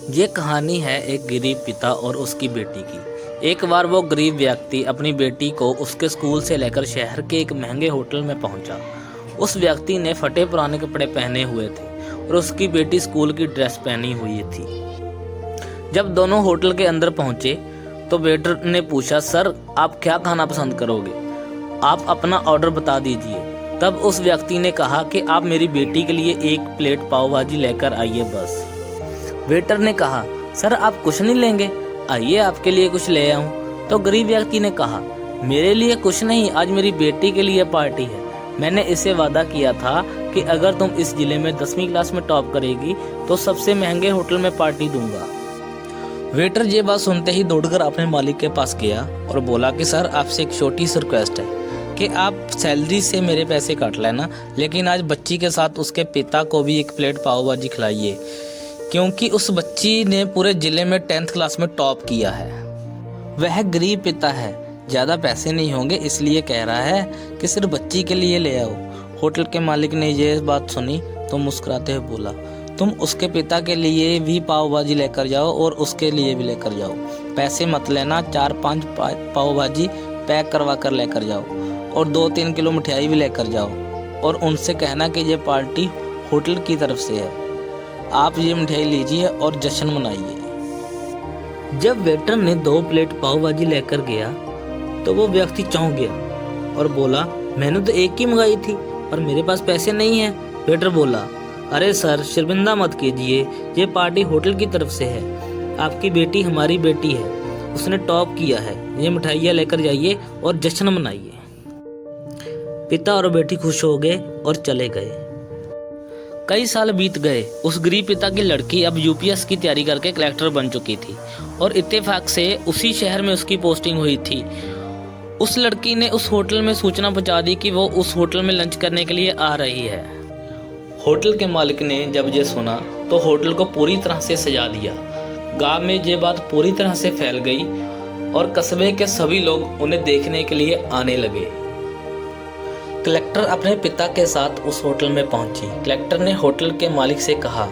ये कहानी है एक गरीब पिता और उसकी बेटी की। एक बार वो गरीब व्यक्ति अपनी बेटी को उसके स्कूल से लेकर शहर के एक महंगे होटल में पहुंचा। उस व्यक्ति ने फटे पुराने कपड़े पहने हुए थे और उसकी बेटी स्कूल की ड्रेस पहनी हुई थी। जब दोनों होटल के अंदर पहुंचे तो वेटर ने पूछा, सर आप क्या खाना पसंद करोगे? आप अपना ऑर्डर बता दीजिए। तब उस व्यक्ति ने कहा कि आप मेरी बेटी के लिए एक प्लेट पाव भाजी लेकर आइए बस। वेटर ने कहा, सर आप कुछ नहीं लेंगे? आइए आपके लिए कुछ ले आऊं। तो गरीब व्यक्ति ने कहा, मेरे लिए कुछ नहीं, आज मेरी बेटी के लिए पार्टी है। मैंने इसे वादा किया था कि अगर तुम इस जिले में 10वीं क्लास में टॉप करेगी तो सबसे महंगे होटल में पार्टी दूंगा। वेटर ये बात सुनते ही दौड़कर अपने मालिक के पास गया और बोला कि सर आपसे एक छोटी सी रिक्वेस्ट है कि आप सैलरी से मेरे पैसे काट लेना, लेकिन आज बच्ची के साथ उसके पिता को भी एक प्लेट पाव भाजी खिलाइए, क्योंकि उस बच्ची ने पूरे जिले में 10th क्लास में टॉप किया है। वह गरीब पिता है, ज़्यादा पैसे नहीं होंगे, इसलिए कह रहा है कि सिर्फ बच्ची के लिए ले आओ। होटल के मालिक ने यह बात सुनी तो मुस्कुराते हुए बोला, तुम उसके पिता के लिए भी पाव भाजी लेकर जाओ और उसके लिए भी लेकर जाओ। पैसे मत लेना, 4-5 पाव भाजी पैक करवा कर लेकर जाओ और 2-3 किलो मिठाई भी लेकर जाओ और उनसे कहना कि ये पार्टी होटल की तरफ से है, आप ये मिठाई लीजिए और जश्न मनाइए। जब वेटर ने 2 प्लेट पाव भाजी लेकर गया तो वो व्यक्ति चौंक गया और बोला, मैंने तो एक ही मंगाई थी और मेरे पास पैसे नहीं है। वेटर बोला, अरे सर शर्मिंदा मत कीजिए, ये पार्टी होटल की तरफ से है, आपकी बेटी हमारी बेटी है, उसने टॉप किया है, ये मिठाइयाँ लेकर जाइए और जश्न मनाइए। पिता और बेटी खुश हो गए और चले गए। कई साल बीत गए। उस गरीब पिता की लड़की अब यूपीएस की तैयारी करके कलेक्टर बन चुकी थी और इत्तेफाक से उसी शहर में उसकी पोस्टिंग हुई थी। उस लड़की ने उस होटल में सूचना पहुंचा दी कि वो उस होटल में लंच करने के लिए आ रही है। होटल के मालिक ने जब ये सुना तो होटल को पूरी तरह से सजा दिया। गांव में ये बात पूरी तरह से फैल गई और कस्बे के सभी लोग उन्हें देखने के लिए आने लगे। कलेक्टर अपने पिता के साथ उस होटल में पहुंची। कलेक्टर ने होटल के मालिक से कहा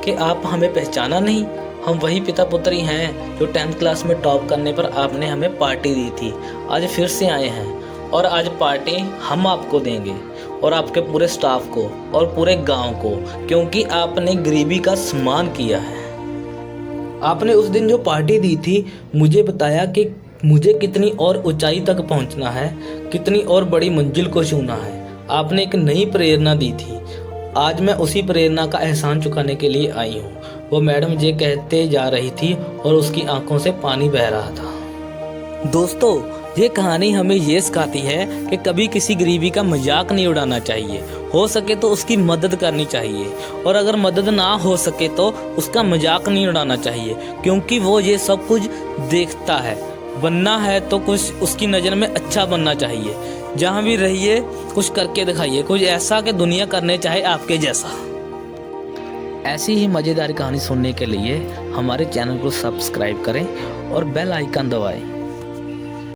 कि आप हमें पहचाना नहीं, हम वही पिता पुत्री हैं जो 10th क्लास में टॉप करने पर आपने हमें पार्टी दी थी। आज फिर से आए हैं और आज पार्टी हम आपको देंगे और आपके पूरे स्टाफ को और पूरे गांव को, क्योंकि आपने गरीबी का सम्मान किया है। आपने उस दिन जो पार्टी दी थी मुझे बताया कि मुझे कितनी और ऊंचाई तक पहुंचना है, कितनी और बड़ी मंजिल को छूना है। आपने एक नई प्रेरणा दी थी। आज मैं उसी प्रेरणा का एहसान चुकाने के लिए आई हूँ। वो मैडम ये कहते जा रही थी और उसकी आंखों से पानी बह रहा था। दोस्तों, ये कहानी हमें ये सिखाती है कि कभी किसी गरीबी का मजाक नहीं उड़ाना चाहिए। हो सके तो उसकी मदद करनी चाहिए और अगर मदद ना हो सके तो उसका मजाक नहीं उड़ाना चाहिए, क्योंकि वो ये सब कुछ देखता है। बनना है तो कुछ उसकी नज़र में अच्छा बनना चाहिए। जहाँ भी रहिए कुछ करके दिखाइए, कुछ ऐसा कि दुनिया करने चाहे आपके जैसा। ऐसी ही मज़ेदार कहानी सुनने के लिए हमारे चैनल को सब्सक्राइब करें और बेल आइकन दबाएं।